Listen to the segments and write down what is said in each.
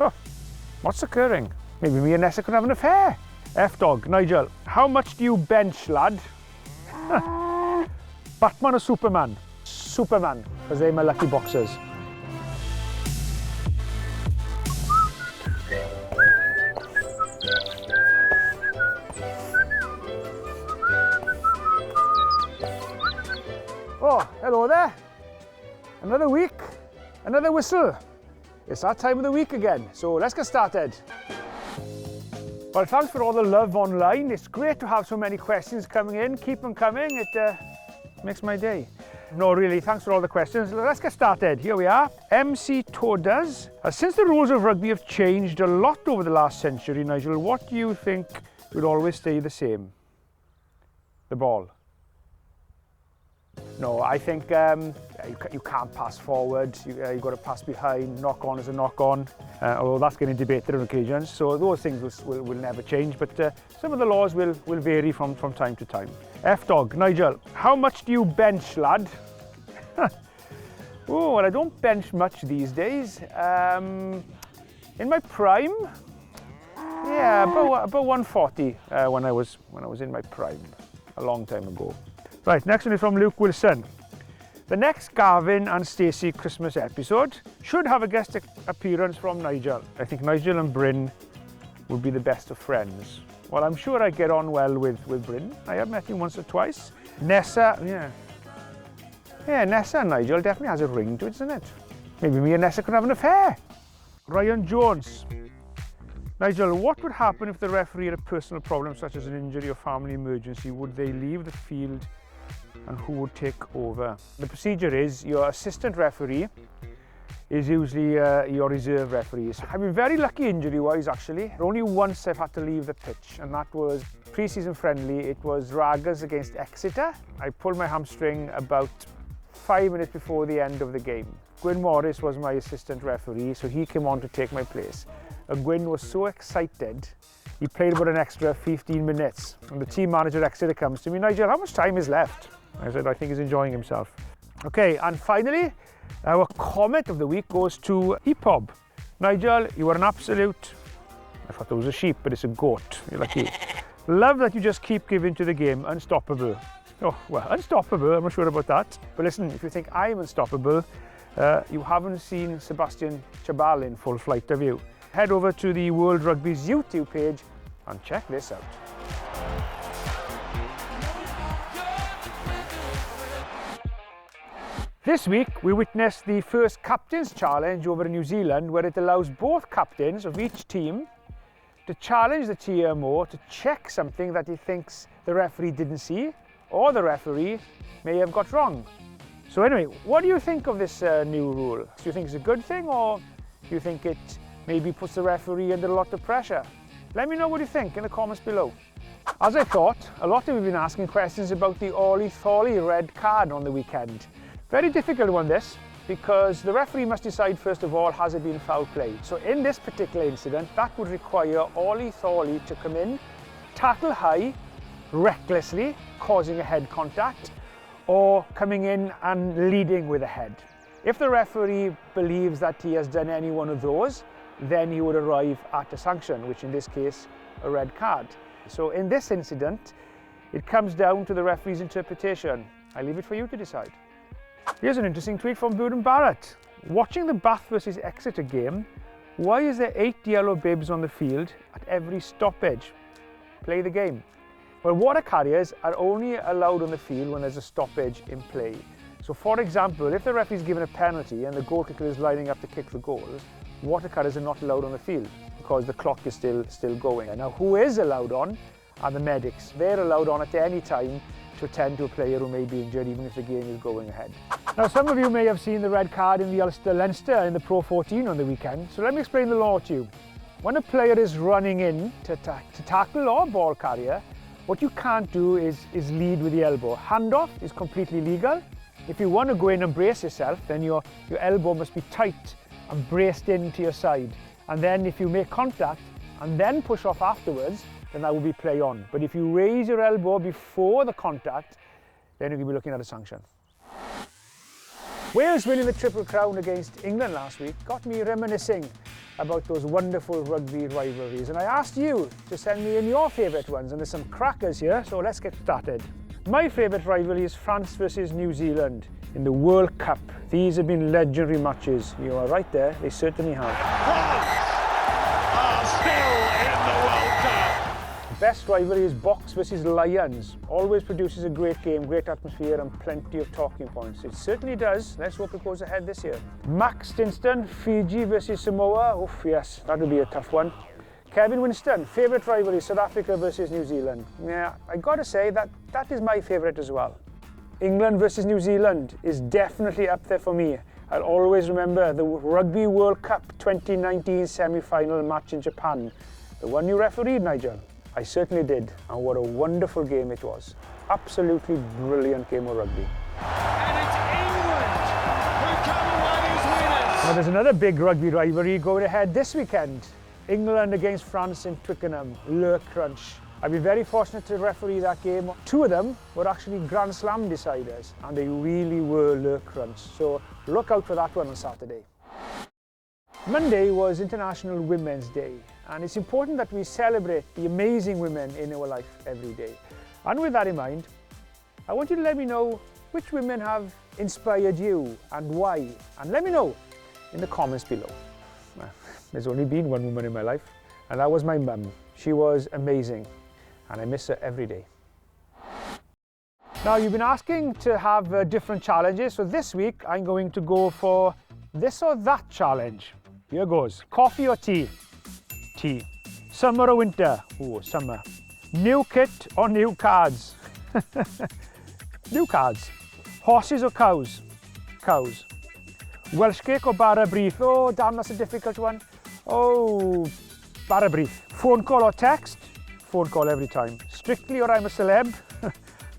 Oh, what's occurring? Maybe me and Nessa could have an affair. F-dog, Nigel, how much do you bench, lad? Batman or Superman? Superman, because they're my lucky boxers. Oh, hello there. Another week, another whistle. It's that time of the week again, so let's get started. Well, thanks for all the love online. It's great to have so many questions coming in. Keep them coming, it makes my day. No, really, thanks for all the questions. Let's get started. Here we are. MC Todas. Since the rules of rugby have changed a lot over the last century, Nigel, what do you think will always stay the same? The ball. No, I think you can't pass forward, you've got to pass behind, knock on is a knock on, although that's getting debated on occasions, so those things will never change, but some of the laws will vary from time to time. F-dog, Nigel, how much do you bench, lad? Oh, well, I don't bench much these days. In my prime, yeah, about 140 when I was in my prime, a long time ago. Right, next one is from Luke Wilson. The next Gavin and Stacey Christmas episode should have a guest appearance from Nigel. I think Nigel and Bryn would be the best of friends. Well, I'm sure I get on well with Bryn. I have met him once or twice. Nessa, yeah, Nessa and Nigel definitely has a ring to it, doesn't it? Maybe me and Nessa could have an affair. Ryan Jones. Nigel, what would happen if the referee had a personal problem such as an injury or family emergency? Would they leave the field and who would take over? The procedure is your assistant referee is usually your reserve referees. I've been very lucky injury-wise actually. Only once I've had to leave the pitch, and that was pre-season friendly. It was Ragas against Exeter. I pulled my hamstring about 5 minutes before the end of the game. Gwyn Morris was my assistant referee, so he came on to take my place. And Gwyn was so excited, he played about an extra 15 minutes. And the team manager Exeter comes to me, Nigel, how much time is left? I said, I think he's enjoying himself. Okay, and finally, our comment of the week goes to EPOB. Nigel, you are an absolute, I thought that was a sheep, but it's a goat. You're lucky. Love that you just keep giving to the game, unstoppable. Oh, well, unstoppable, I'm not sure about that. But listen, if you think I'm unstoppable, you haven't seen Sebastian Chabal in full flight, have you? Head over to the World Rugby's YouTube page and check this out. This week we witnessed the first Captain's Challenge over in New Zealand, where it allows both captains of each team to challenge the TMO to check something that he thinks the referee didn't see or the referee may have got wrong. So anyway, what do you think of this new rule? Do you think it's a good thing, or do you think it maybe puts the referee under a lot of pressure? Let me know what you think in the comments below. As I thought, a lot of you have been asking questions about the Ollie Thorley red card on the weekend. Very difficult one this, because the referee must decide first of all, has it been foul play? So in this particular incident, that would require Ollie Thorley to come in, tackle high, recklessly, causing a head contact, or coming in and leading with a head. If the referee believes that he has done any one of those, then he would arrive at a sanction, which in this case, a red card. So in this incident, it comes down to the referee's interpretation. I leave it for you to decide. Here's an interesting tweet from Burden Barrett. Watching the Bath versus Exeter game, why is there 8 yellow bibs on the field at every stoppage? Play the game. Well, water carriers are only allowed on the field when there's a stoppage in play. So for example, if the referee is given a penalty and the goal kicker is lining up to kick the goal, water carriers are not allowed on the field because the clock is still going. Now, who is allowed on are the medics. They're allowed on at any time to attend to a player who may be injured, even if the game is going ahead. Now, some of you may have seen the red card in the Ulster-Leinster in the Pro 14 on the weekend, so let me explain the law to you. When a player is running in to tackle or ball carrier, what you can't do is lead with the elbow. Handoff is completely legal. If you want to go in and brace yourself, then your elbow must be tight and braced into your side. And then if you make contact and then push off afterwards, then that will be play on. But if you raise your elbow before the contact, then you'll be looking at a sanction. Wales winning the Triple Crown against England last week got me reminiscing about those wonderful rugby rivalries, and I asked you to send me in your favourite ones, and there's some crackers here, so let's get started. My favourite rivalry is France versus New Zealand in the World Cup. These have been legendary matches. You are right there, they certainly have. France are still in the World Cup. Best rivalry is Box versus Lions. Always produces a great game, great atmosphere and plenty of talking points. It certainly does. Let's hope it goes ahead this year. Max Stinston, Fiji versus Samoa. Oof, yes, that'll be a tough one. Kevin Winston, favourite rivalry, South Africa versus New Zealand. Yeah, I gotta say that is my favourite as well. England versus New Zealand is definitely up there for me. I'll always remember the Rugby World Cup 2019 semi-final match in Japan. The one you refereed, Nigel. I certainly did, and what a wonderful game it was. Absolutely brilliant game of rugby. And it's England who come away as winners. Now there's another big rugby rivalry going ahead this weekend. England against France in Twickenham, Le Crunch. I've been very fortunate to referee that game. Two of them were actually Grand Slam deciders, and they really were Le Crunch. So look out for that one on Saturday. Monday was International Women's Day, and it's important that we celebrate the amazing women in our life every day. And with that in mind, I want you to let me know which women have inspired you and why. And let me know in the comments below. There's only been one woman in my life, and that was my mum. She was amazing, and I miss her every day. Now, you've been asking to have different challenges, so this week I'm going to go for this or that challenge. Here goes. Coffee or tea? Tea. Summer or winter? Oh, summer. New kit or new cards? New cards. Horses or cows? Cows. Welsh cake or bara brief? Oh, damn, that's a difficult one. Oh, bara brief. Phone call or text? Phone call every time. Strictly or I'm a celeb?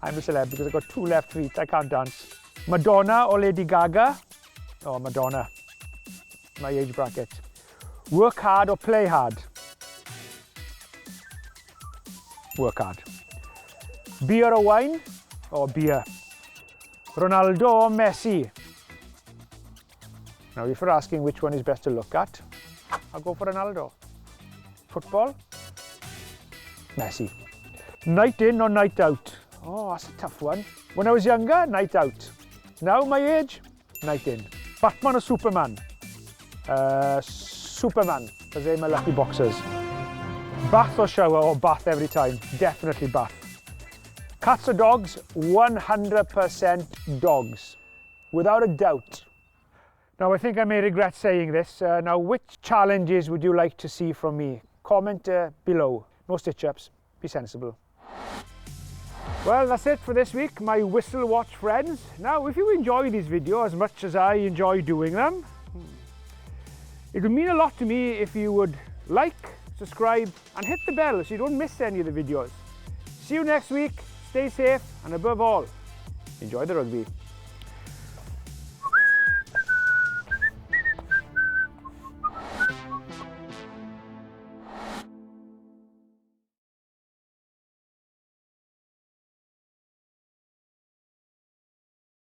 I'm a celeb because I've got two left feet, I can't dance. Madonna or Lady Gaga? Oh, Madonna. My age bracket. Work hard or play hard? Work hard. Beer or wine? Or beer. Ronaldo or Messi? Now, if you're asking which one is best to look at, I'll go for Ronaldo. Football? Messi. Night in or night out? Oh, that's a tough one. When I was younger, night out. Now, my age, night in. Batman or Superman? Superman, because they're my lucky boxers. Bath or shower? Or bath every time. Definitely bath. Cats or dogs? 100% dogs. Without a doubt. Now, I think I may regret saying this. Now, which challenges would you like to see from me? Comment below. No stitch-ups. Be sensible. Well, that's it for this week, my Whistle Watch friends. Now, if you enjoy these videos as much as I enjoy doing them, it would mean a lot to me if you would like, subscribe, and hit the bell so you don't miss any of the videos. See you next week. Stay safe, and above all, enjoy the rugby.